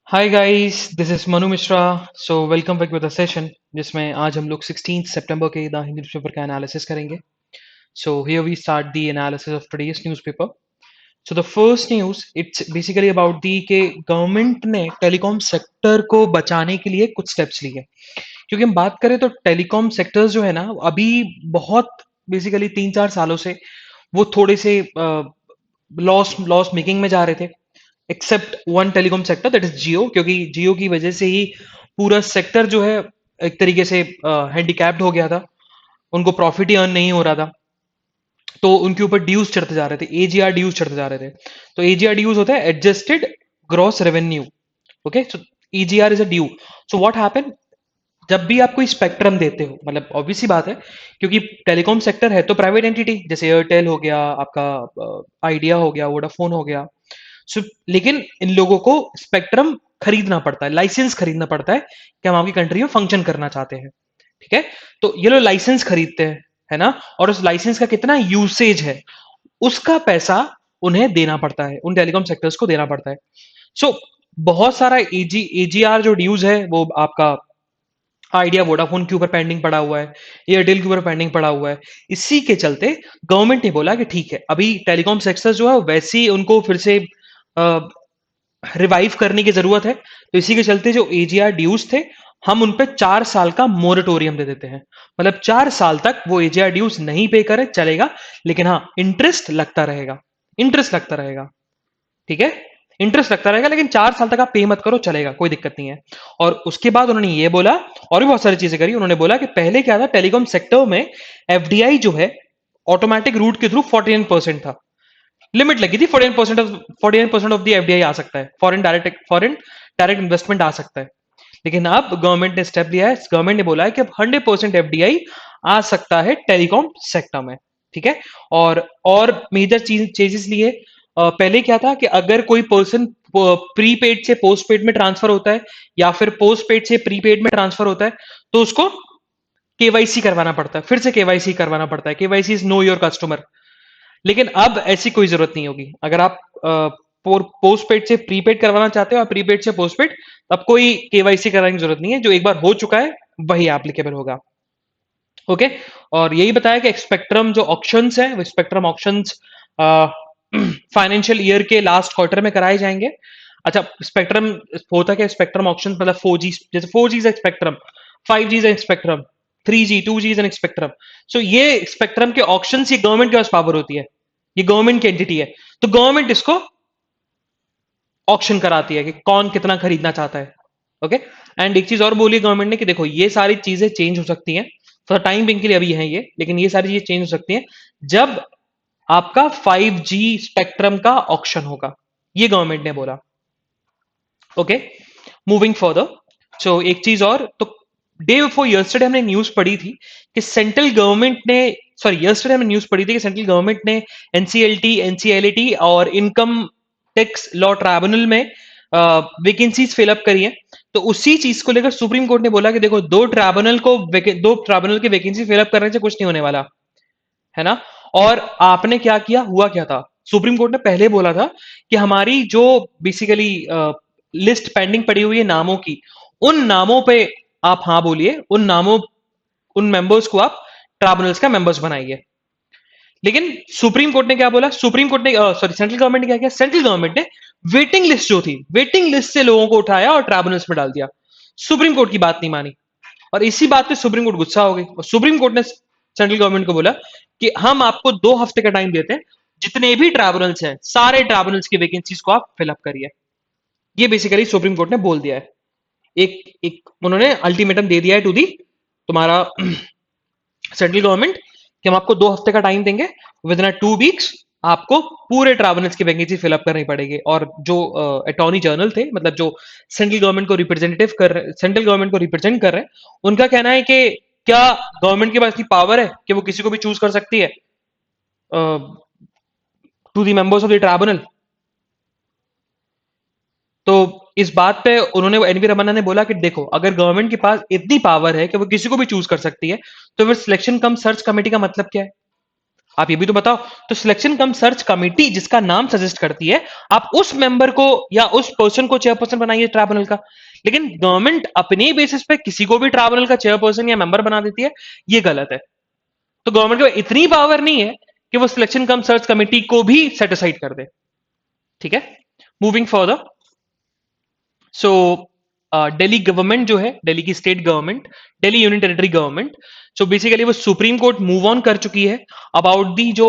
Hi guys, this is Manu Mishra. So welcome back with a session जिसमें आज हम लोग 16 सितंबर के द हिंदू न्यूज़पेपर का एनालिसिस करेंगे। So here we start the analysis of today's newspaper. So the first news it's basically about the कि government ने टेलीकॉम सेक्टर को बचाने के लिए कुछ स्टेप्स लिए। क्योंकि हम बात करें तो टेलीकॉम सेक्टर्स जो है ना, अभी बहुत बेसिकली 3-4 सालों से वो थोड़े से लॉस लॉस मेकिंग में जा रहे थे, except one telecom sector that is Jio, क्योंकि जियो की वजह से ही पूरा सेक्टर जो है एक तरीके से हैंडीकैप्ड हो गया था। उनको प्रॉफिट ही अर्न नहीं हो रहा था, तो उनके ऊपर ड्यूज चढ़ते जा रहे थे, एजीआर ड्यूज चढ़ते जा रहे थे। तो एजीआर ड्यूज होता है adjusted gross revenue. Okay, so AGR is a due. So what happen, जब भी आप कोई स्पेक्ट्रम देते हो, मतलब ऑब्वियस सी बात है, क्योंकि टेलीकॉम सेक्टर है तो प्राइवेट एंटिटी, जैसे एयरटेल हो गया, आपका आइडिया हो गया, वोडाफोन हो गया। सो लेकिन इन लोगों को स्पेक्ट्रम खरीदना पड़ता है, लाइसेंस खरीदना पड़ता है कि हम आपकी कंट्री में फंक्शन करना चाहते हैं। ठीक है, तो ये लोग लाइसेंस खरीदते हैं, है ना, और उस लाइसेंस का कितना यूसेज है उसका पैसा उन्हें देना पड़ता है, उन टेलीकॉम सेक्टर्स को देना पड़ता है। सो बहुत सारा एजीआर जो ड्यूज है वो आपका आइडिया वोडाफोन के ऊपर पेंडिंग पड़ा हुआ है, एयरटेल के ऊपर पेंडिंग पड़ा हुआ है। इसी के चलते गवर्नमेंट ने बोला कि ठीक है, अभी टेलीकॉम सेक्टर जो है वैसे ही उनको फिर से रिवाइव करने की जरूरत है। तो इसी के चलते जो एजीआर ड्यूज थे, हम उन पे 4 साल का मोरेटोरियम दे देते हैं। मतलब 4 साल तक वो एजीआर ड्यूज नहीं पे करे चलेगा, लेकिन हाँ, इंटरेस्ट लगता रहेगा, इंटरेस्ट लगता रहेगा। ठीक है, इंटरेस्ट लगता रहेगा, लेकिन 4 साल तक आप पे मत करो, चलेगा, कोई दिक्कत नहीं है। और उसके बाद उन्होंने ये बोला, और भी बहुत सारी चीजें करी। उन्होंने बोला कि पहले क्या था, टेलीकॉम सेक्टर में एफडीआई जो है ऑटोमेटिक रूट के थ्रू 49% था, लिमिट लगी थी 49%। 49% ऑफ द एफडीआई आ सकता है, फॉरेन डायरेक्ट इन्वेस्टमेंट आ सकता है। लेकिन अब गवर्नमेंट ने स्टेप लिया है, गवर्नमेंट ने बोला है कि अब 100% एफडीआई आ सकता है टेलीकॉम सेक्टर में। ठीक है, और मेजर चेंजेस लिए। पहले क्या था कि अगर कोई पर्सन प्रीपेड से पोस्टपेड में ट्रांसफर होता है, या फिर पोस्टपेड से प्रीपेड में ट्रांसफर होता है, तो उसको केवाईसी करवाना पड़ता है, फिर से केवाईसी करवाना पड़ता है। KYC is know your customer. लेकिन अब ऐसी कोई जरूरत नहीं होगी। अगर आप पोस्टपेड से प्रीपेड करवाना चाहते हो, और प्रीपेड से पोस्टपेड, अब कोई केवाईसी कराने की जरूरत नहीं है। जो एक बार हो चुका है वही एप्लीकेबल होगा। ओके, और यही बताया कि स्पेक्ट्रम जो ऑक्शंस है, वो स्पेक्ट्रम ऑक्शंस फाइनेंशियल ईयर के लास्ट क्वार्टर में कराए जाएंगे। अच्छा, स्पेक्ट्रम होता क्या, स्पेक्ट्रम ऑक्शन मतलब 4G, जैसे 4G spectrum, 5G spectrum, 3G 2G spectrum. सो ये स्पेक्ट्रम के ऑक्शन, ये गवर्नमेंट के पास पावर होती है, ये गवर्नमेंट की एंटिटी है, तो गवर्नमेंट इसको ऑक्शन कराती है कि कौन कितना खरीदना चाहता है। ओके, एंड एक चीज और बोली गवर्नमेंट ने कि देखो, ये सारी चीजें चेंज हो सकती हैं, फॉर टाइम बिंग के लिए अभी है ये, लेकिन ये सारी चीजें चेंज हो सकती हैं जब आपका 5G स्पेक्ट्रम का ऑक्शन होगा, ये गवर्नमेंट ने बोला। Okay, moving further. सो एक चीज और, तो डे बिफोर यस्टरडे हमने न्यूज पढ़ी थी कि सेंट्रल गवर्नमेंट ने, सॉरी यस्टरडे हमने न्यूज पढ़ी थी कि सेंट्रल गवर्नमेंट ने एनसीएलटी, एनसीएलटी और इनकम टैक्स लॉ ट्राइब्यूनल में वैकेंसीज फिलअप करी है। तो उसी चीज को लेकर सुप्रीम कोर्ट ने बोला कि देखो, दो ट्राइब्यूनल की वैकेंसी फिलअप करने से कुछ नहीं होने वाला, है ना। और आपने क्या किया, हुआ क्या था, सुप्रीम कोर्ट ने पहले बोला था कि हमारी जो बेसिकली लिस्ट पेंडिंग पड़ी हुई है नामों की, उन नामों पे आप हाँ बोलिए, उन मेंबर्स को आप ट्राइब्यूनल्स का मेंबर्स बनाइए। लेकिन सुप्रीम कोर्ट ने क्या बोला, सुप्रीम कोर्ट ने, सॉरी, सेंट्रल गवर्नमेंट ने क्या किया, सेंट्रल गवर्नमेंट ने वेटिंग लिस्ट जो थी, वेटिंग लिस्ट से लोगों को उठाया और ट्राइब्यूनल्स में डाल दिया। सुप्रीम कोर्ट की बात नहीं मानी, और इसी बात पे सुप्रीम कोर्ट गुस्सा हो गई, और सुप्रीम कोर्ट ने सेंट्रल गवर्नमेंट को बोला कि हम आपको 2 हफ्ते का टाइम देते हैं, जितने भी ट्राइब्यूनल्स हैं सारे ट्राइब्यूनल्स की वैकेंसीज को आप फिलअप करिए। ये बेसिकली सुप्रीम कोर्ट ने बोल दिया है। एक एक उन्होंने अल्टीमेटम दे दिया है टू दी तुम्हारा सेंट्रल गवर्नमेंट, कि हम आपको 2 हफ्ते का टाइम देंगे, विद इन 2 वीक्स आपको पूरे ट्राइब्यूनल्स की वैकेंसी फिलअप करनी पड़ेगी। और जो अटॉर्नी जनरल थे, मतलब जो सेंट्रल गवर्नमेंट को रिप्रेजेंट कर रहे हैं, उनका कहना है कि क्या गवर्नमेंट के पास इतनी पावर है कि वो किसी को भी चूज कर सकती है to the members of the tribunal. तो इस बात पे उन्होंने, एनवी रमन्ना ने बोला कि देखो, अगर गवर्नमेंट के पास इतनी पावर है कि वो किसी को भी चूज कर सकती है, तो फिर सिलेक्शन कम सर्च कमेटी का मतलब क्या है। आप ये भी तो बताओ। तो सिलेक्शन कम सर्च कमेटी जिसका नाम सजेस्ट करती है, आप उस मेंबर को या उस पर्सन को चेयरपर्सन बनाइए ट्राइब्यूनल का। लेकिन गवर्नमेंट अपने बेसिस पे किसी को भी ट्राइब्यूनल का चेयरपर्सन या मेंबर बना देती है, ये गलत है। तो गवर्नमेंट को इतनी पावर नहीं है कि वो सिलेक्शन कम सर्च कमेटी को भी सेट असाइड कर दे। ठीक है, मूविंग फॉरदर। सो दिल्ली गवर्नमेंट जो है, दिल्ली की state government, Delhi union territory government, so basically वो सुप्रीम कोर्ट मूव ऑन कर चुकी है अबाउट दी जो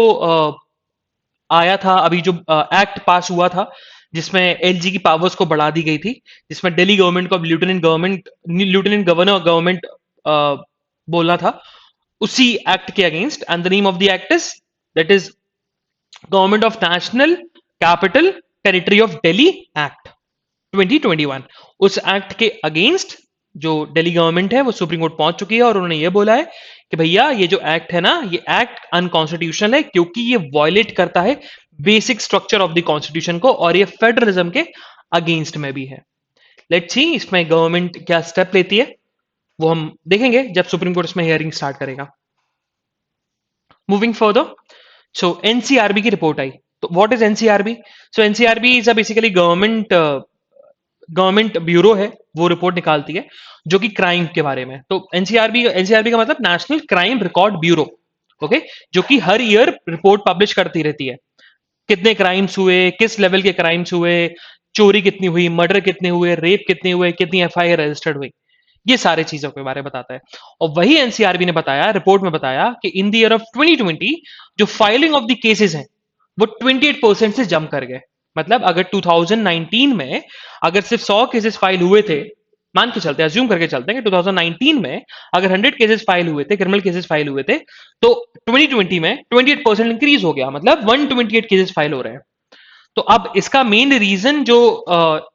आया था अभी जो एक्ट पास हुआ था जिसमें एलजी की पावर्स को बढ़ा दी गई थी, जिसमें दिल्ली गवर्नमेंट को अब लेफ्टिनेंट गवर्नर गवर्नमेंट बोलना था, उसी एक्ट के against. And the name of the act is, that is government of national capital territory of Delhi act 2021। उस एक्ट के अगेंस्ट जो दिल्ली गवर्नमेंट है वो सुप्रीम कोर्ट पहुंच चुकी है और उन्होंने ये बोला है कि भैया ये जो एक्ट है ना, ये एक्ट अनकॉन्स्टिट्यूशनल है क्योंकि ये वायलेट करता है basic structure of the constitution को, और ये फेडरलिज्म के अगेंस्ट में भी है। लेट्स सी इसमें गवर्नमेंट क्या स्टेप लेती है, वो हम देखेंगे जब सुप्रीम कोर्ट इसमें हियरिंग स्टार्ट करेगा। मूविंग फर्दर, सो एनसीआरबी की रिपोर्ट आई। तो what is NCRB? So NCRB is basically government bureau है, वो रिपोर्ट निकालती है जो कि क्राइम के बारे में। तो एनसीआरबी का मतलब national crime record bureau, okay, जो कि हर ईयर रिपोर्ट पब्लिश करती रहती है। कितने क्राइम्स हुए, किस लेवल के क्राइम्स हुए, चोरी कितनी हुई, मर्डर कितने हुए, रेप कितने हुए, कितनी एफआईआर रजिस्टर्ड हुई, ये सारे चीजों के बारे में बताता है। और वही एनसीआरबी ने बताया, रिपोर्ट में बताया कि इन द ईयर ऑफ 2020 जो फाइलिंग ऑफ द केसेस हैं वो 28% से जंप कर गए। मतलब अगर 2019 में अगर सिर्फ 100 केसेस फाइल हुए थे, मान के चलते हैं, अज्यूम करके चलते हैं कि 2019 में अगर 100 केसेस फाइल हुए थे, क्रिमिनल केसेस फाइल हुए थे, तो 2020 में 28% इंक्रीज हो गया, मतलब 128 केसेस फाइल हो रहे हैं। तो अब इसका मेन रीजन जो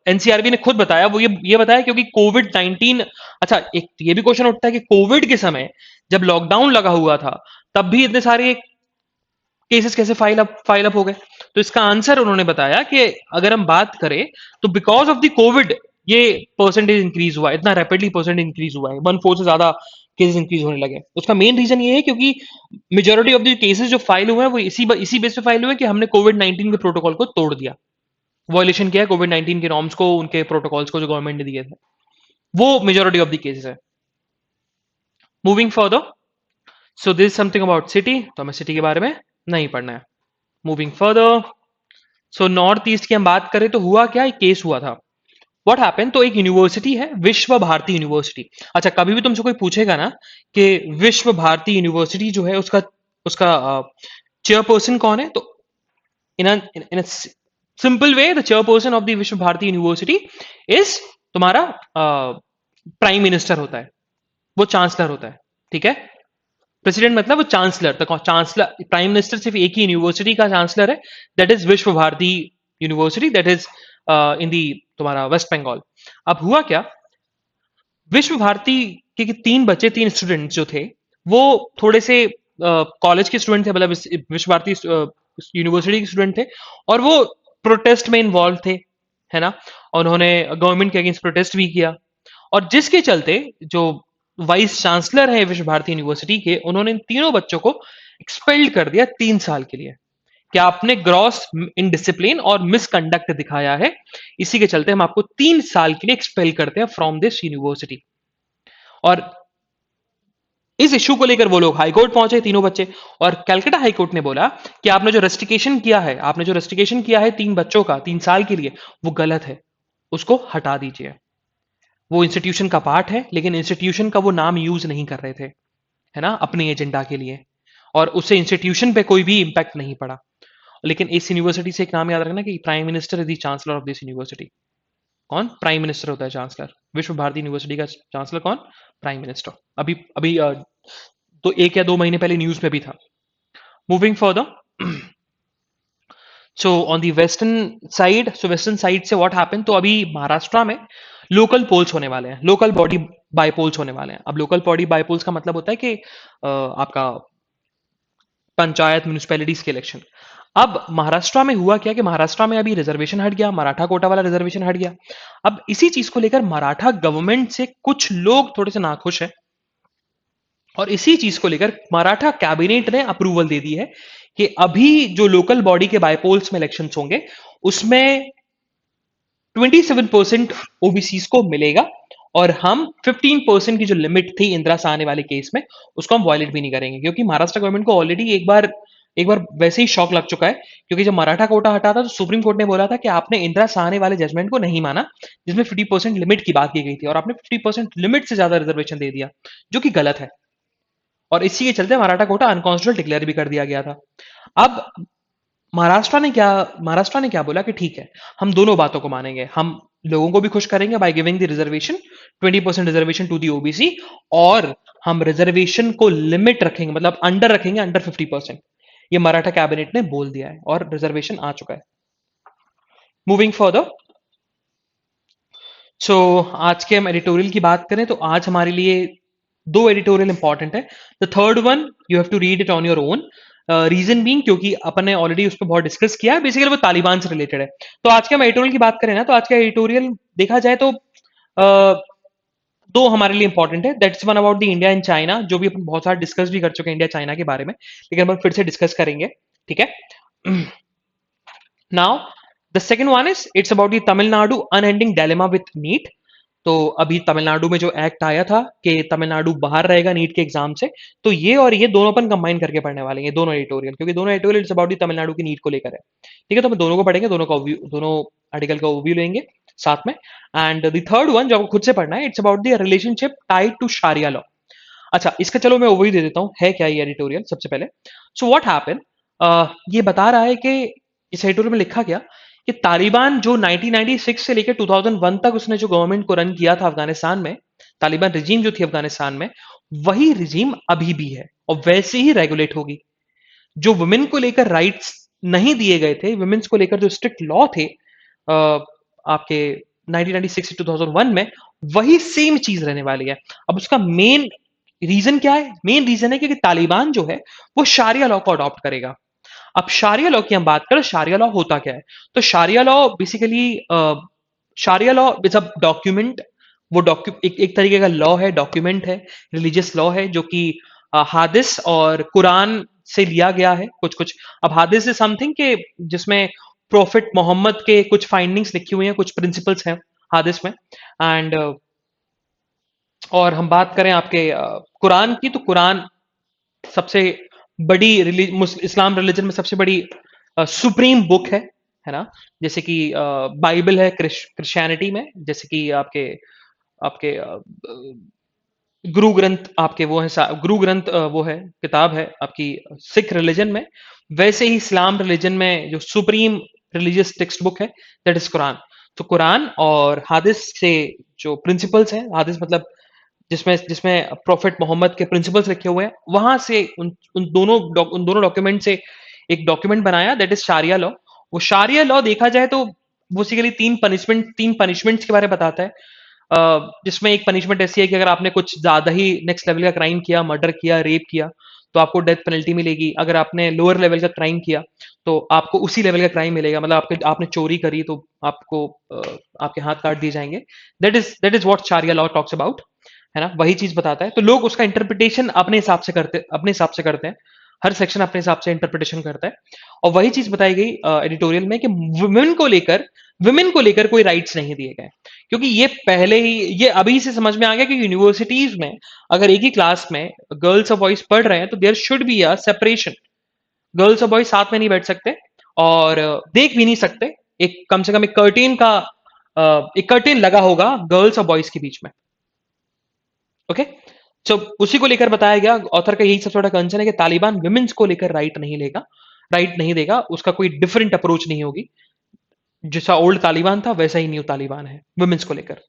एनसीआरबी ने खुद बताया वो ये बताया क्योंकि कोविड 19। अच्छा, एक ये भी क्वेश्चन उठता है कि कोविड के समय जब लॉकडाउन लगा हुआ था तब भी इतने सारे केसेस कैसे फाइल अप हो गए? तो इसका आंसर उन्होंने बताया कि अगर हम बात करें तो बिकॉज ऑफ द कोविड ये परसेंटेज इंक्रीज हुआ, इतना रैपिडली परसेंट इंक्रीज हुआ है, 1/4 से ज्यादा केसेस इंक्रीज होने लगे। उसका मेन रीजन ये है क्योंकि मेजोरिटी ऑफ द केसेस जो फाइल हुए हैं वो इसी बेस पे फाइल हुए हैं कि हमने कोविड 19 के प्रोटोकॉल को तोड़ दिया, वॉयलेशन किया कोविड 19 के नॉर्म्स को, उनके प्रोटोकॉल्स को जो गवर्नमेंट ने दिए थे, वो मेजोरिटी ऑफ द केसेस है। Moving further, so this something about city, तो हमें सिटी के बारे में नहीं पढ़ना है। Moving further, so north east की हम बात करें तो हुआ क्या, एक केस हुआ था। व्हाट हैपन, तो एक यूनिवर्सिटी है विश्व भारती यूनिवर्सिटी। अच्छा, कभी भी तुमसे कोई पूछेगा ना कि विश्व भारती यूनिवर्सिटी जो है उसका उसका चेयरपर्सन कौन है, तो in simple way the chairperson of the विश्व भारती यूनिवर्सिटी इज तुम्हारा प्राइम मिनिस्टर होता है, वो चांसलर होता है। ठीक है, प्रेसिडेंट मतलब वो चांसलर, तो चांसलर, प्राइम मिनिस्टर सिर्फ एक ही यूनिवर्सिटी का चांसलर है, that is Vishwa Bharati university, that is in the तुम्हारा वेस्ट बंगाल। अब हुआ क्या, विश्व भारती के तीन स्टूडेंट जो थे वो थोड़े से कॉलेज के स्टूडेंट थे, मतलब विश्व भारती यूनिवर्सिटी के स्टूडेंट थे, और वो प्रोटेस्ट में इन्वॉल्व थे, है ना, और उन्होंने गवर्नमेंट के अगेंस्ट प्रोटेस्ट भी किया, और जिसके चलते जो वाइस चांसलर है विश्व भारती यूनिवर्सिटी के, उन्होंने इन तीनों बच्चों को एक्सपेल्ड कर दिया 3 साल के लिए कि आपने ग्रॉस इनडिसिप्लिन और मिसकंडक्ट दिखाया है, इसी के चलते हम आपको 3 साल के लिए एक्सपेल करते हैं फ्रॉम दिस यूनिवर्सिटी। और इस इश्यू को लेकर वो लोग हाईकोर्ट पहुंचे तीनों बच्चे, और कलकत्ता हाईकोर्ट ने बोला कि आपने जो रेस्ट्रिकेशन किया है 3 बच्चों का 3 साल के लिए, वो गलत है, उसको हटा दीजिए। वो इंस्टीट्यूशन का पार्ट है, लेकिन इंस्टीट्यूशन का वो नाम यूज नहीं कर रहे थे, है ना, अपने एजेंडा के लिए, और उससे इंस्टीट्यूशन पे कोई भी इंपैक्ट नहीं पड़ा। लेकिन इस यूनिवर्सिटी से एक नाम याद रखना कि prime minister is the chancellor of this university. कौन? प्राइम मिनिस्टर होता है चांसलर। विश्व भारती यूनिवर्सिटी का चांसलर कौन? Prime minister. अभी अभी तो 1 या 2 महीने पहले न्यूज में भी था। Moving further, so on the western side से व्हाट हैपन, तो अभी महाराष्ट्र में लोकल पोल्स होने वाले हैं, लोकल बॉडी बाईपोल्स होने वाले हैं। अब लोकल बॉडी बाईपोल्स का मतलब होता है कि आपका पंचायत म्यूनिसिपैलिटीज के इलेक्शन। अब महाराष्ट्र में हुआ क्या कि महाराष्ट्र में अभी रिजर्वेशन हट गया, मराठा कोटा वाला रिजर्वेशन हट गया। अब इसी चीज को लेकर मराठा गवर्नमेंट से कुछ लोग थोड़े से नाखुश है, और इसी चीज को लेकर मराठा कैबिनेट ने अप्रूवल दे दी है कि अभी जो लोकल बॉडी के बायपोल्स में इलेक्शंस होंगे उसमें 27% ओबीसीज को मिलेगा, और हम 15% की जो लिमिट थी इंदिरा साहनी वाले केस में उसको हम वायलेट भी नहीं करेंगे, क्योंकि महाराष्ट्र गवर्नमेंट को ऑलरेडी एक बार वैसे ही शॉक लग चुका है। क्योंकि जब मराठा कोटा हटा था तो सुप्रीम कोर्ट ने बोला था कि आपने इंदिरा साहनी वाले जजमेंट को नहीं माना जिसमें 50% लिमिट की बात की गई थी, और आपने 50% लिमिट से ज्यादा रिजर्वेशन दे दिया, जो कि गलत है। और इसी के चलते मराठा कोटा अनकॉन्स्टिट्यूशनल डिक्लेयर भी कर दिया गया था। अब महाराष्ट्र ने क्या बोला कि ठीक है, हम दोनों बातों को मानेंगे, हम लोगों को भी खुश करेंगे by giving the reservation, 20% reservation to the OBC, और हम रिजर्वेशन को लिमिट रखेंगे, मतलब अंडर रखेंगे, अंडर 50%। ये मराठा कैबिनेट ने बोल दिया है और रिजर्वेशन आ चुका है। मूविंग फर्दर, सो आज के हम एडिटोरियल की बात करें तो आज हमारे लिए दो एडिटोरियल इंपॉर्टेंट है। The third one you have to read it on your own, reason being क्योंकि अपन ने ऑलरेडी उस पर बहुत डिस्कस किया है, बेसिकली वो तालिबान से रिलेटेड है। तो आज के हम एडिटोरियल की बात करें ना, तो आज का एडिटोरियल देखा जाए तो दो हमारे लिए इंपॉर्टेंट है। That's one about the India and China, जो भी अपन बहुत सारा डिस्कस भी कर चुके हैं इंडिया चाइना के बारे में, लेकिन अपन फिर से डिस्कस करेंगे, ठीक है। Now the second one is it's about the Tamil Nadu unending dilemma with NEET. तो अभी तमिलनाडु में जो एक्ट आया था कि तमिलनाडु बाहर रहेगा नीट के एग्जाम से, तो ये और ये दोनों अपन कंबाइन करके पढ़ने वाले हैं, दोनों एडिटोरियल, क्योंकि दोनों editorial it's about the Tamil Nadu की नीट को लेकर है, ठीक है। तो हम दोनों को पढ़ेंगे, दोनों आर्टिकल का ओवरव्यू लेंगे साथ में। एंड द थर्ड वन जो आपको खुद से पढ़ना है, it's about the relationship tied to sharia law. अच्छा, इसका चलो मैं ओवरव्यू दे देता हूँ, है क्या ये एडिटोरियल सबसे पहले। सो व्हाट हैपन, ये बता रहा है कि इस एडिटोरियल में लिखा गया कि तालिबान जो 1996 से लेकर 2001 तक उसने जो गवर्नमेंट को रन किया था अफगानिस्तान में, तालिबान रिजीम जो थी अफगानिस्तान में, वही रिजीम अभी भी है और वैसे ही रेगुलेट होगी। जो वुमेन को लेकर राइट्स नहीं दिए गए थे, वुमेन्स को लेकर जो स्ट्रिक्ट लॉ थे आपके 1996 से 2001 में, वही सेम चीज रहने वाली है। अब उसका मेन रीजन क्या है? मेन रीजन है कि तालिबान जो है वो शारिया लॉ को अडॉप्ट करेगा। अब शारिया लॉ की हम बात करें, शारिया लॉ होता क्या है? तो Shariya law basically, Shariya law is a document, वो एक तरीके का लॉ है, डॉक्यूमेंट है, रिलीजियस लॉ है, जो कि हादिस और कुरान से लिया गया है कुछ कुछ। अब हादिस इज समथिंग के जिसमें प्रोफेट मोहम्मद के कुछ फाइंडिंग्स लिखी हुई हैं, कुछ प्रिंसिपल्स हैं हादिस में। एंड और हम बात करें आपके कुरान की, तो कुरान सबसे बड़ी इस्लाम रिलीजन में सबसे बड़ी सुप्रीम बुक है ना। जैसे कि बाइबल है क्रिश्चियनिटी में, जैसे कि आपके आपके गुरु ग्रंथ आपके वो है, गुरु ग्रंथ वो है, किताब है आपकी सिख रिलीजन में, वैसे ही इस्लाम रिलीजन में जो सुप्रीम रिलीजियस टेक्स्ट बुक है दैट इज कुरान। तो कुरान और हादिस से जो प्रिंसिपल्स हैं, हादिस मतलब जिसमें जिसमें प्रोफेट मोहम्मद के प्रिंसिपल्स लिखे हुए हैं, वहां से उन दोनों डॉक्यूमेंट से एक डॉक्यूमेंट बनाया दैट इज शारिया लॉ। वो शारिया लॉ देखा जाए तो बेसिकली तीन पनिशमेंट्स के बारे में बताता है। जिसमें एक पनिशमेंट ऐसी है कि अगर आपने कुछ ज्यादा ही नेक्स्ट लेवल का क्राइम किया, मर्डर किया, रेप किया, तो आपको डेथ पेनल्टी मिलेगी। अगर आपने लोअर लेवल का क्राइम किया तो आपको उसी लेवल का क्राइम मिलेगा, मतलब आपने चोरी करी तो आपको आपके हाथ काट दिए जाएंगे। That is what Shariya law talks about, है ना, वही चीज बताता है। तो लोग उसका इंटरप्रिटेशन अपने हिसाब से करते हैं, हर सेक्शन अपने हिसाब से इंटरप्रिटेशन करता है। और वही चीज बताई गई एडिटोरियल में कि वुमेन को लेकर कोई राइट्स नहीं दिए गए, क्योंकि ये अभी से समझ में आ गया कि यूनिवर्सिटीज में अगर एक ही क्लास में गर्ल्स और बॉयज पढ़ रहे हैं तो there should be a separation. Girls और बॉयज साथ में नहीं बैठ सकते और देख भी नहीं सकते। एक कम से कम एक कर्टेन लगा होगा गर्ल्स और बॉयज के बीच में। ओके, तो उसी को लेकर बताया गया, ऑथर का यही सबसे बड़ा कंसर्न है कि तालिबान विमेंस को लेकर राइट नहीं देगा, उसका कोई डिफरेंट अप्रोच नहीं होगी। जैसा ओल्ड तालिबान था वैसा ही न्यू तालिबान है विमेंस को लेकर।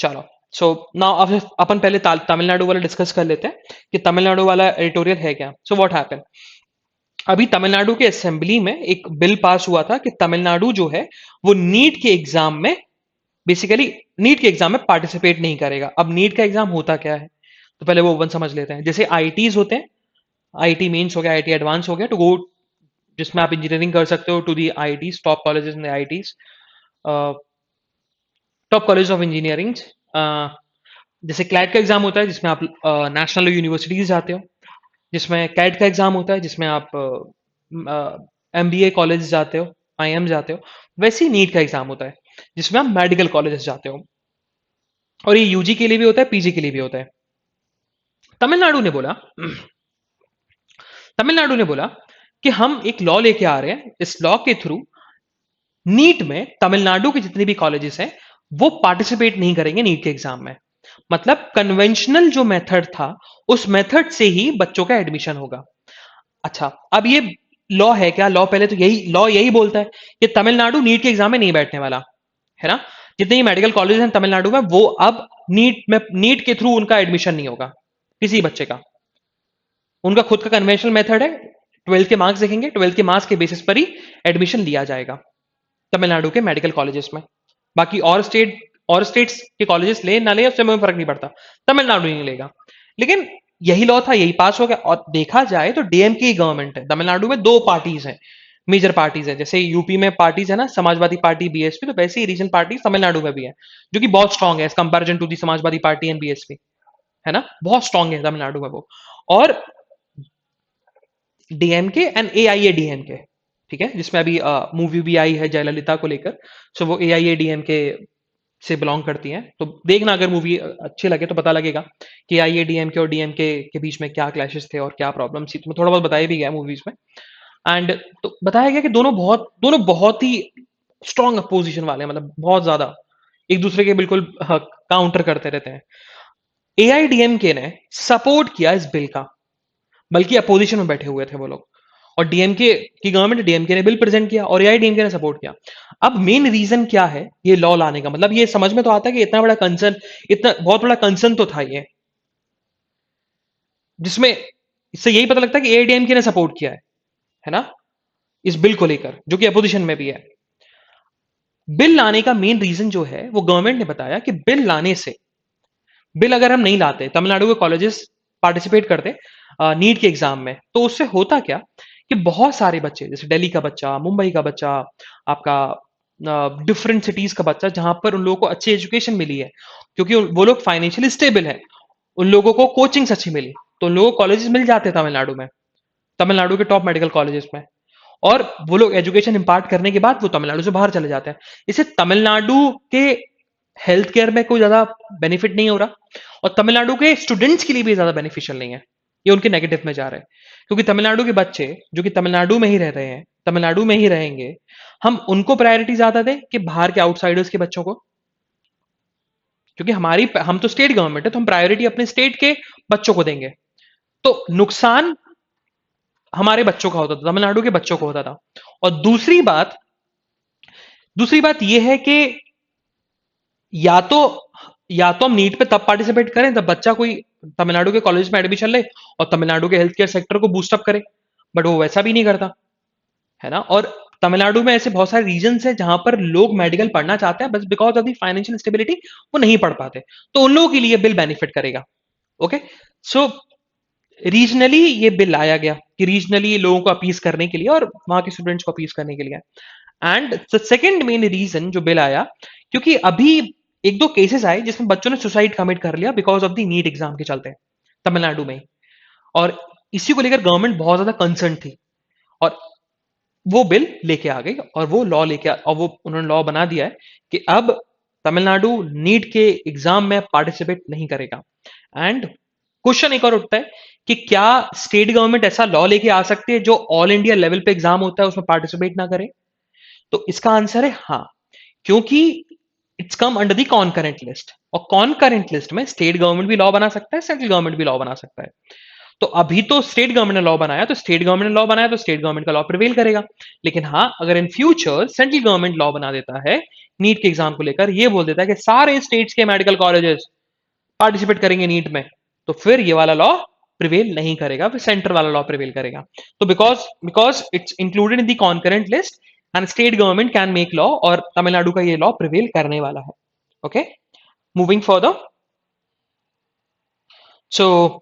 चलो, सो नाउ अपन पहले तमिलनाडु वाला डिस्कस कर लेते हैं कि तमिलनाडु वाला एडिटोरियल है क्या। सो व्हाट हैपन, अभी तमिलनाडु के असेंबली में एक बिल पास हुआ था कि तमिलनाडु जो है वो बेसिकली नीट के एग्जाम में पार्टिसिपेट नहीं करेगा। अब नीट का एग्जाम होता क्या है, तो पहले वो वन समझ लेते हैं। जैसे आईटीज होते हैं, आईटी मेंस हो गया, आईटी एडवांस हो गया, टू गो जिसमें आप इंजीनियरिंग कर सकते हो, to the IITs, top colleges in IITs, top college of engineering. जैसे क्लैट का एग्जाम होता है जिसमें आप नेशनल यूनिवर्सिटीज जाते हो, जिसमें कैट का एग्जाम होता है जिसमें आप एमबीए कॉलेज जाते हो, आईएम जाते हो। वैसे ही नीट का एग्जाम होता है जिसमें आप मेडिकल कॉलेजेस जाते हो, और ये यूजी के लिए भी होता है, पीजी के लिए भी होता है। तमिलनाडु ने बोला तमिलनाडु ने बोला कि हम एक लॉ लेके आ रहे हैं, इस लॉ के थ्रू नीट में तमिलनाडु के जितने भी कॉलेजेस हैं वो पार्टिसिपेट नहीं करेंगे नीट के एग्जाम में। मतलब कन्वेंशनल जो मेथड था उस मेथड से ही बच्चों का एडमिशन होगा। अच्छा, अब ये लॉ है क्या? लॉ पहले तो यही बोलता है कि तमिलनाडु नीट के एग्जाम में नहीं बैठने वाला है ना। जितने भी मेडिकल कॉलेज हैं तमिलनाडु में, वो अब नीट के थ्रू उनका एडमिशन नहीं होगा किसी बच्चे का। उनका खुद का कन्वेंशनल मेथड है, 12th के मार्क्स देखेंगे, 12th के मार्क्स के बेसिस पर ही एडमिशन लिया जाएगा तमिलनाडु के मेडिकल कॉलेजेस में। बाकी और स्टेट्स के कॉलेजेस ले ना ले उससे हमें फर्क नहीं पड़ता, तमिलनाडु नहीं लेगा। लेकिन यही लॉ था, यही पास हो गया। और देखा जाए तो डीएमके की गवर्नमेंट है तमिलनाडु में, दो पार्टीज हैं, मेजर पार्टीज है। जैसे यूपी में पार्टीज है ना, समाजवादी पार्टी, बीएसपी, तो वैसे ही रीजनल पार्टी तमिलनाडु में भी है, जो कि बहुत स्ट्रांग है as comparison to the Samajwadi Party and BSP, है ना, बहुत स्ट्रांग है तमिलनाडु में वो। और डीएमके एंड एआईएडीएमके, ठीक है, जिसमें अभी मूवी भी आई है जयललिता को लेकर। सो वो एआईएडीएमके से बिलोंग करती हैं। तो देखना, अगर मूवी अच्छी लगे तो पता लगेगा कि आईएडीएमके और डीएमके के बीच में क्या क्लैशेस थे और क्या प्रॉब्लम थी। तो थोड़ा बहुत बताया भी गया मूवीज में। एंड तो बताया गया कि दोनों बहुत ही स्ट्रॉन्ग अपोजिशन वाले हैं, मतलब बहुत ज्यादा एक दूसरे के बिल्कुल काउंटर करते रहते हैं। एआईडीएमके ने सपोर्ट किया इस बिल का, बल्कि अपोजिशन में बैठे हुए थे वो लोग। और डीएमके की गवर्नमेंट, डीएमके ने बिल प्रेजेंट किया और एआईडीएमके ने सपोर्ट किया। अब मेन रीजन क्या है ये लॉ लाने का? मतलब ये समझ में तो आता है कि इतना बड़ा कंसर्न, इतना बहुत बड़ा कंसर्न तो था ये, जिसमें इससे यही पता लगता है कि एआईडीएमके ने सपोर्ट किया है ना, इस बिल को लेकर, जो कि अपोजिशन में भी है। बिल लाने का मेन रीजन जो है वो गवर्नमेंट ने बताया कि बिल लाने से, बिल अगर हम नहीं लाते, तमिलनाडु के कॉलेजेस पार्टिसिपेट करते नीट के एग्जाम में, तो उससे होता क्या कि बहुत सारे बच्चे, जैसे दिल्ली का बच्चा, मुंबई का बच्चा, आपका डिफरेंट सिटीज का बच्चा, जहां पर उन लोगों को अच्छी एजुकेशन मिली है, क्योंकि वो लोग फाइनेंशियली स्टेबल है, उन लोगों को कोचिंग्स अच्छी मिली, तो उन लोगों को कॉलेजेस मिल जाते हैं तमिलनाडु में, तमिलनाडु के टॉप मेडिकल कॉलेजेस में। और वो लोग एजुकेशन इंपार्ट करने के बाद वो तमिलनाडु से बाहर चले जाते हैं। इससे तमिलनाडु के हेल्थ केयर में कोई ज्यादा बेनिफिट नहीं हो रहा, और तमिलनाडु के स्टूडेंट्स के लिए भी ज्यादा बेनिफिशियल नहीं है, ये उनके नेगेटिव में जा रहे हैं। क्योंकि तमिलनाडु के बच्चे जो कि तमिलनाडु में ही रह रहे हैं, तमिलनाडु में ही रहेंगे, हम उनको प्रायोरिटी ज्यादा दें कि बाहर के आउटसाइडर्स के बच्चों को? क्योंकि हम तो स्टेट गवर्नमेंट है, तो हम प्रायोरिटी अपने स्टेट के बच्चों को देंगे। तो नुकसान हमारे बच्चों का होता था, तमिलनाडु के बच्चों को होता था। और दूसरी बात यह है कि या तो हम नीट पे तब पार्टिसिपेट करें जब बच्चा कोई तमिलनाडु के कॉलेज में एडमिशन ले और तमिलनाडु के हेल्थ केयर सेक्टर को बूस्टअप करे, बट वो वैसा भी नहीं करता, है ना। और तमिलनाडु में ऐसे बहुत सारे रीजन्स हैं जहां पर लोग मेडिकल पढ़ना चाहते हैं, बस because of the financial stability वो नहीं पढ़ पाते, तो उन लोगों के लिए बिल बेनिफिट करेगा। ओके, सो रीजनली ये बिल लाया गया कि रीजनली लोगों को अपीज करने के लिए और वहां के स्टूडेंट्स को अपीज करने के लिए। And the second main reason जो बिल आया, क्योंकि अभी एक दो केसेस आए जिसमें बच्चों ने सुसाइड कमिट कर लिया because of the NEET exam के चलते, तमिलनाडु में। और इसी को लेकर गवर्नमेंट बहुत ज्यादा कंसर्न थी, और वो बिल लेके आ गई, और वो लॉ और वो उन्होंने लॉ बना दिया है कि अब तमिलनाडु नीट के एग्जाम में पार्टिसिपेट नहीं करेगा। एंड क्वेश्चन एक और उठता है कि क्या स्टेट गवर्नमेंट ऐसा लॉ लेके आ सकती है जो ऑल इंडिया लेवल पे एग्जाम होता है उसमें पार्टिसिपेट ना करे? तो इसका आंसर है हाँ, क्योंकि it's come under the concurrent list, और कॉन्करेंट लिस्ट में स्टेट गवर्नमेंट भी लॉ बना सकता है, सेंट्रल गवर्नमेंट भी लॉ बना सकता है। तो अभी तो स्टेट गवर्नमेंट ने लॉ बनाया, तो स्टेट गवर्नमेंट ने लॉ बनाया तो स्टेट गवर्नमेंट का लॉ प्रिवेल करेगा। लेकिन हाँ, अगर in future central government law बना देता है नीट के एग्जाम को लेकर, ये बोल देता है कि सारे स्टेट्स के मेडिकल कॉलेजेस पार्टिसिपेट करेंगे नीट में, तो फिर ये वाला लॉ प्रिवेल नहीं करेगा, फिर सेंटर वाला लॉ प्रिवेल करेगा। तो because because it's included in the concurrent list and state government can make law, और तमिलनाडु का ये लॉ प्रिवेल करने वाला है। Okay, moving further. सो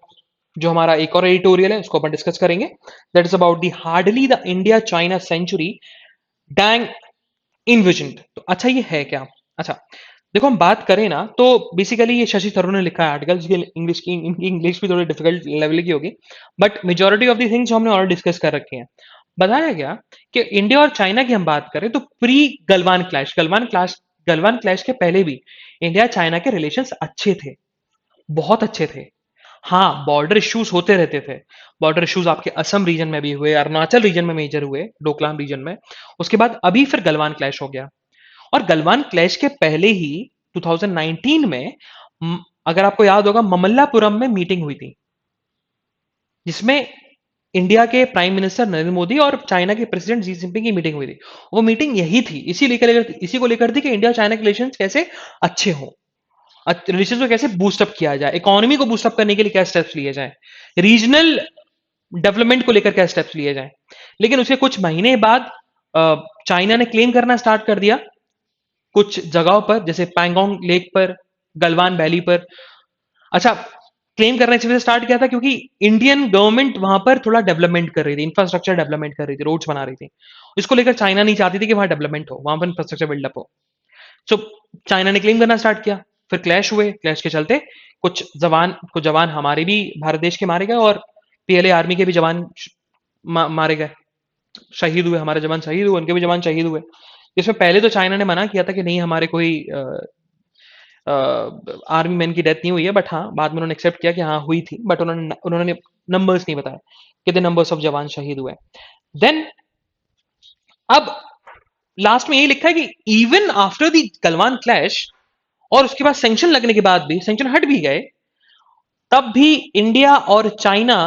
जो हमारा एक और एडिटोरियल है उसको अपन डिस्कस करेंगे, that is about the hardly the India China century dang envisioned. तो अच्छा, ये है क्या? अच्छा, देखो हम बात करें ना तो बेसिकली ये शशि थरूर ने लिखा है आर्टिकल, जिसकी इंग्लिश की इनकी इंग्लिश भी थोड़ी डिफिकल्ट लेवल की होगी, but majority of the things जो हमने और डिस्कस कर रखे हैं। बताया गया कि इंडिया और चाइना की हम बात करें तो प्री गलवान क्लैश के पहले भी इंडिया चाइना के रिलेशंस अच्छे थे, बहुत अच्छे थे। हाँ, बॉर्डर इश्यूज होते रहते थे। बॉर्डर इश्यूज आपके असम रीजन में भी हुए, अरुणाचल रीजन में मेजर हुए, डोकलाम रीजन में। उसके बाद अभी फिर गलवान क्लैश हो गया। और गलवान क्लैश के पहले ही 2019 में अगर आपको याद होगा ममल्लापुरम में मीटिंग हुई थी, जिसमें इंडिया के प्राइम मिनिस्टर नरेंद्र मोदी और चाइना के प्रेसिडेंट जी जिनपिंग की मीटिंग हुई थी। वो मीटिंग यही थी, इसी को लेकर थी कि इंडिया चाइना के रिलेशन कैसे अच्छे हों, रिलेशन को कैसे बूस्टअप किया जाए, इकोनॉमी को बूस्टअप करने के लिए क्या स्टेप्स लिए जाए, रीजनल डेवलपमेंट को लेकर क्या स्टेप्स लिए जाए। लेकिन उसके कुछ महीने बाद चाइना ने क्लेम करना स्टार्ट कर दिया कुछ जगहों पर, जैसे पैंगोंग लेक पर, गलवान वैली पर। अच्छा, क्लेम करना इस वजह से स्टार्ट किया था क्योंकि इंडियन गवर्नमेंट वहां पर थोड़ा डेवलपमेंट कर रही थी, इंफ्रास्ट्रक्चर डेवलपमेंट कर रही थी, रोड्स बना रही थी। इसको लेकर चाइना नहीं चाहती थी कि वहां डेवलपमेंट हो, वहां पर इंफ्रास्ट्रक्चर बिल्डअप हो। सो चाइना ने क्लेम करना स्टार्ट किया। फिर क्लैश हुए, क्लैश के चलते कुछ जवान हमारे भी भारत देश के मारे गए, और पीएलए आर्मी के भी जवान मारे गए, शहीद हुए। हमारे जवान शहीद हुए, उनके भी जवान शहीद हुए। इसमें पहले तो चाइना ने मना किया था कि नहीं, हमारे कोई आर्मी मैन की डेथ नहीं हुई है, बट हाँ बाद में उन्होंने एक्सेप्ट किया कि हाँ हुई थी, बट उन्होंने नंबर्स नहीं बताया, कितने नंबर्स ऑफ जवान शहीद हुए। देन अब लास्ट में यही लिखा है कि even after the Galwan clash, और उसके बाद सैंक्शन लगने के बाद भी, सैंक्शन हट भी गए, तब भी इंडिया और चाइना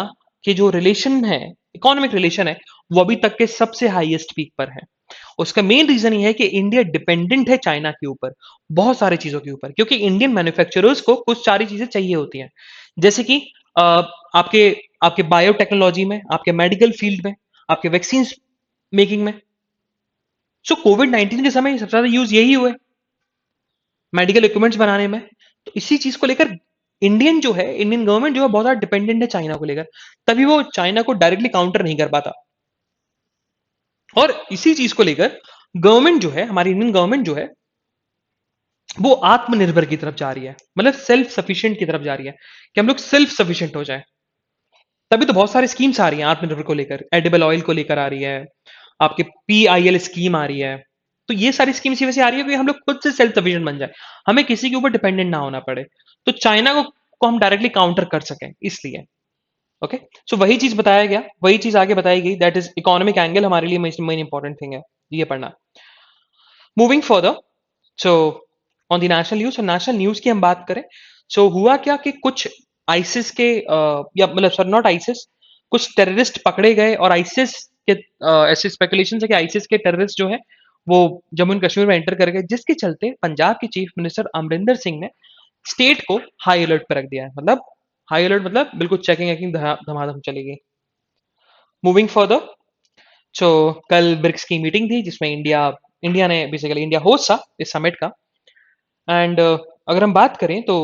के जो रिलेशन है, इकोनॉमिक रिलेशन है, वो अभी तक के सबसे हाईएस्ट पीक पर है। उसका मेन रीजन ये है कि इंडिया डिपेंडेंट है चाइना के ऊपर, बहुत सारी चीजों के ऊपर, क्योंकि इंडियन मैन्युफैक्चरर्स को कुछ सारी चीजें चाहिए होती हैं, जैसे कि आपके आपके बायोटेक्नोलॉजी में, आपके मेडिकल फील्ड में, आपके वैक्सीन मेकिंग में। सो कोविड 19 के समय सबसे ज्यादा यूज यही हुए, मेडिकल इक्विपमेंट्स बनाने में। तो इसी चीज को लेकर इंडियन गवर्नमेंट जो है बहुत ज्यादा डिपेंडेंट है चाइना को लेकर, तभी वो चाइना को डायरेक्टली काउंटर नहीं कर पाता। और इसी चीज को लेकर गवर्नमेंट जो है, हमारी इंडियन गवर्नमेंट जो है, वो आत्मनिर्भर की तरफ जा रही है, मतलब सेल्फ सफिशिएंट की तरफ जा रही है, कि हम लोग सेल्फ सफिशिएंट हो जाए। तभी तो बहुत सारी स्कीम्स आ रही हैं आत्मनिर्भर को लेकर, एडिबल ऑयल को लेकर आ रही है, आपके पीआईएल स्कीम आ रही है। तो ये सारी स्कीम इसी वजह से आ रही है कि हम लोग खुद से सेल्फ सफिशिएंट बन जाए, हमें किसी के ऊपर डिपेंडेंट ना होना पड़े, तो चाइना को हम डायरेक्टली काउंटर कर सकें इसलिए। ओके, सो वही चीज बताया गया, वही चीज आगे बताई गई, दैट इज इकोनॉमिक एंगल हमारे लिए मेन इंपॉर्टेंट थिंग है ये पढ़ना। Moving further, so on the national news की हम बात करें, सो हुआ क्या कि कुछ आइसिस के या मतलब सॉरी नॉट आइसिस, कुछ टेररिस्ट पकड़े गए, और आइसिस के ऐसे स्पेकुलेशन है कि आइसिस के टेररिस्ट जो है वो जम्मू एंड कश्मीर में एंटर कर गए, जिसके चलते पंजाब के चीफ मिनिस्टर अमरिंदर सिंह ने स्टेट को हाई अलर्ट पर रख दिया है। मतलब हाई अलर्ट मतलब बिल्कुल चेकिंग वैकिंग धमाधम चलेगी। मूविंग फर्दर, सो कल ब्रिक्स की मीटिंग थी, जिसमें इंडिया ने बेसिकली इंडिया होस्ट था इस समिट का। एंड अगर हम बात करें तो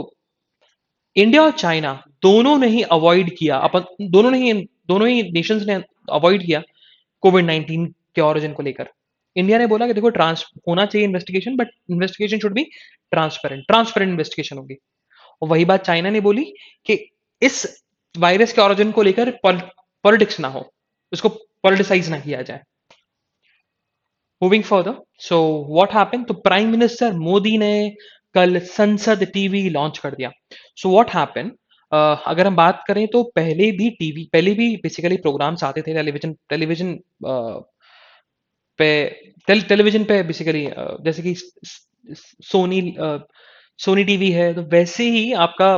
इंडिया और चाइना दोनों ने ही अवॉइड किया, अपन दोनों ही नेशंस ने अवॉइड किया कोविड 19 के ओरिजिन को लेकर। इंडिया ने बोला कि देखो ट्रांस होना चाहिए investigation, but investigation should be transparent investigation होगी। और वही बात चाइना ने बोली कि इस वायरस के ओरिजिन को लेकर पॉलिटिक्स ना हो, उसको पॉलिटिसाइज ना किया जाए। Moving further, so what happened, तो प्राइम मिनिस्टर मोदी ने कल संसद टीवी लॉन्च कर दिया। सो व्हाट हैपेंड, अगर हम बात करें तो पहले भी बेसिकली प्रोग्राम्स आते थे टेलीविजन पे, टेलीविजन पे बेसिकली, जैसे कि सोनी सोनी टीवी है, तो वैसे ही आपका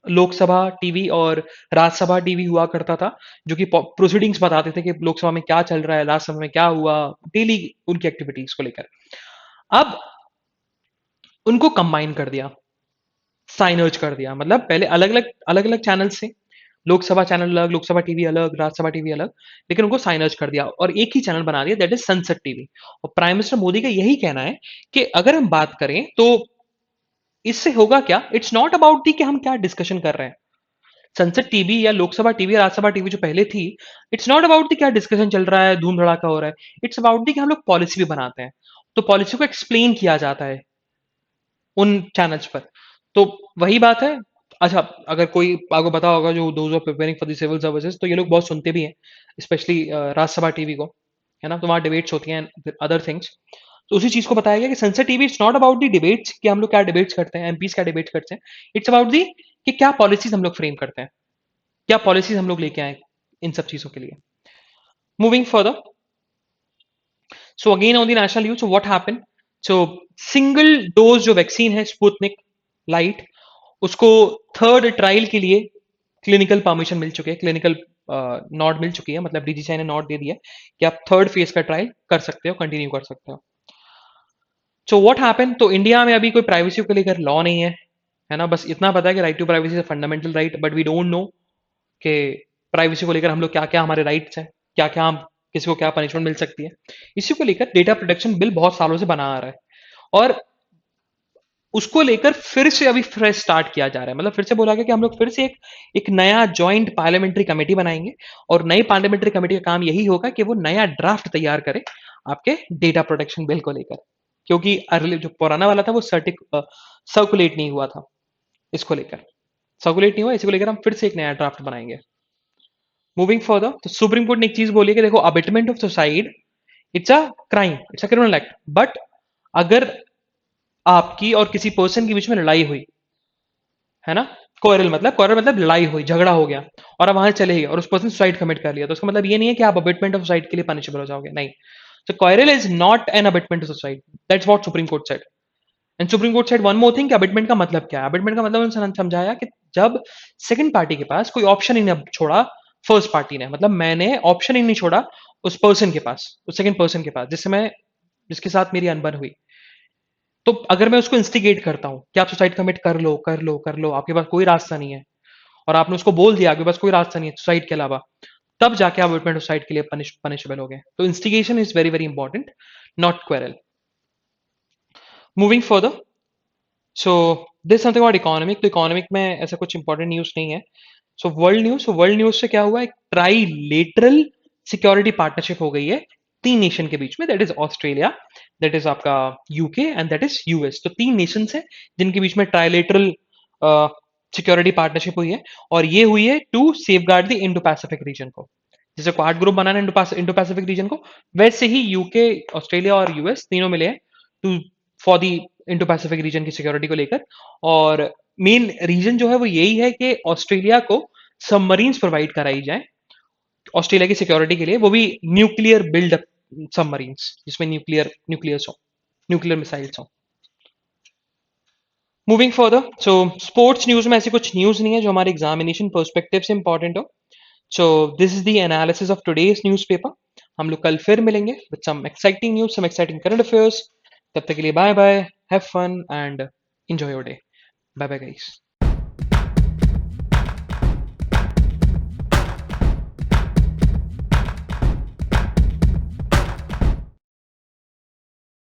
लोकसभा टीवी और राज्यसभा टीवी हुआ करता था, जो कि प्रोसीडिंग्स बताते थे कि लोकसभा में क्या चल रहा है, राज्यसभा में क्या हुआ, डेली उनकी एक्टिविटीज को लेकर। अब उनको कंबाइन कर दिया, साइनर्ज कर दिया, मतलब पहले अलग अलग चैनल से, लोकसभा चैनल अलग, लोकसभा टीवी अलग, राज्यसभा टीवी अलग, लेकिन उनको साइनर्ज कर दिया और एक ही चैनल बना दिया, दैट इज संसद टीवी। और प्राइम मिनिस्टर मोदी का यही कहना है कि अगर हम बात करें तो इससे होगा क्या, इट्स नॉट अबाउट दी कि हम क्या डिस्कशन कर रहे हैं। संसद टीवी या लोकसभा टीवी या राज्यसभा टीवी जो पहले थी, इट्स नॉट अबाउट दी क्या डिस्कशन चल रहा है, धूम धड़ाका हो रहा है, इट्स अबाउट दी कि हम लोग पॉलिसी भी बनाते हैं, तो पॉलिसी को एक्सप्लेन किया जाता है। उन चैनल्स पर। तो वही बात है। अच्छा, अगर कोई आपको पता होगा जो those are preparing for the civil services, तो ये लोग बहुत सुनते भी हैं, स्पेशली राज्यसभा टीवी को, है ना? तो वहाँ डिबेट्स होती हैं, अदर थिंग्स। तो उसी चीज को बताया गया कि संसद TV it's not about the debates कि हम लोग क्या डिबेट्स करते हैं, एमपीस क्या डिबेट्स करते हैं। इट्स अबाउट दी कि क्या पॉलिसीज हम लोग फ्रेम करते हैं, क्या पॉलिसीज हम लोग लेके आए इन सब चीजों के लिए। Moving further, so again on the national news, what happened? So single dose जो वैक्सीन है स्पुतनिक लाइट, उसको थर्ड ट्रायल के लिए क्लिनिकल परमिशन मिल चुके हैं, क्लिनिकल नॉट मिल चुकी है, मतलब डीजीसीआई ने नॉट दे दिया कि आप थर्ड फेज का ट्रायल कर सकते हो, कंटिन्यू कर सकते हो। सो व्हाट हैपन, तो इंडिया में अभी कोई प्राइवेसी को लेकर लॉ नहीं है ना? बस इतना पता है कि right to privacy is fundamental right, but we don't know कि प्राइवेसी को लेकर हम लोग क्या क्या हमारे राइट्स हैं, क्या क्या हम किसी को क्या पनिशमेंट मिल सकती है। इसी को लेकर डेटा प्रोटेक्शन बिल बहुत सालों से बना आ रहा है, और उसको लेकर फिर से अभी फ्रेश स्टार्ट किया जा रहा है। मतलब फिर से बोला गया कि हम लोग फिर से एक नया जॉइंट पार्लियामेंट्री कमेटी बनाएंगे, और नई पार्लियामेंट्री कमेटी का काम यही होगा कि वो नया ड्राफ्ट तैयार करे आपके डेटा प्रोटेक्शन बिल को लेकर, क्योंकि अर्ली जो पुराना वाला था वो सर्कुलेट नहीं हुआ था। इसको लेकर सर्कुलेट नहीं हुआ, इसी को लेकर हम फिर से एक नया ड्राफ्ट बनाएंगे। मूविंग फर्दर, तो सुप्रीम कोर्ट ने एक चीज बोली है कि देखो, abetment of suicide it's a crime, it's a criminal act, but अगर आपकी और किसी पर्सन के बीच में लड़ाई हुई, है ना? क्वारल मतलब लड़ाई हुई, झगड़ा हो गया, और आप वहां चले गए और उस पर्सन सुसाइड कमिट कर लिया, तो उसका मतलब ये नहीं है कि आप अबेटमेंट ऑफ सुसाइड के लिए पनिशेबल हो जाओगे, नहीं। So quarrel is not an abetment to suicide. That's what Supreme Court said. And Supreme Court said one more thing कि abetment का मतलब क्या है? abetment का मतलब उन्होंने समझाया कि जब सेकंड पार्टी के पास कोई ऑप्शन ही नहीं छोड़ा फर्स्ट पार्टी ने, मतलब मैंने ऑप्शन ही नहीं छोड़ा उस पर्सन के पास, उस सेकंड पर्सन के पास, जिसके साथ मेरी अनबन हुई, तो अगर मैं उसको इंस्टिगेट करता हूं कि आप सुसाइड कमिट कर लो कर लो कर लो, आपके पास कोई रास्ता नहीं है, और आपने उसको बोल दिया आपके पास कोई रास्ता नहीं है सुसाइड के अलावा, तब जाके आप अबेटमेंट ऑफ सुसाइड के लिए पनिशेबल हो गए। तो instigation is very very important, not quarrel. Moving further, so this something about economic, तो इकोनॉमिक में ऐसा कुछ इंपॉर्टेंट न्यूज नहीं है। सो वर्ल्ड न्यूज से क्या हुआ, एक ट्राईलेटरल सिक्योरिटी पार्टनरशिप हो गई है तीन नेशन के बीच में, that is Australia, that is आपका UK, and that is US. तो तीन नेशन है जिनके बीच में ट्राईलेटरल सिक्योरिटी पार्टनरशिप हुई है, और ये हुई है to safeguard the Indo Pacific region को। जैसे क्वाड ग्रुप बनाना इंडो पैसिफिक रीजन को, वैसे ही यूके, ऑस्ट्रेलिया और यूएस तीनों मिले हैं to for the Indo Pacific region की सिक्योरिटी को लेकर। और मेन रीजन जो है वो यही है कि ऑस्ट्रेलिया को सबमरीन्स प्रोवाइड कराई जाए ऑस्ट्रेलिया की सिक्योरिटी के लिए, वो भी न्यूक्लियर बिल्डअप सबमरीन्स, जिसमें न्यूक्लियर मिसाइल्स हो। Moving further, so sports news में ऐसी कुछ न्यूज नहीं है जो हमारे एग्जामिनेशन पर्सपेक्टिव से इंपॉर्टेंट हो। So this is the analysis of today's newspaper. हम लोग कल फिर मिलेंगे with some exciting news, some exciting current affairs. तब तक के लिए bye bye, have fun and enjoy your day. Bye bye guys.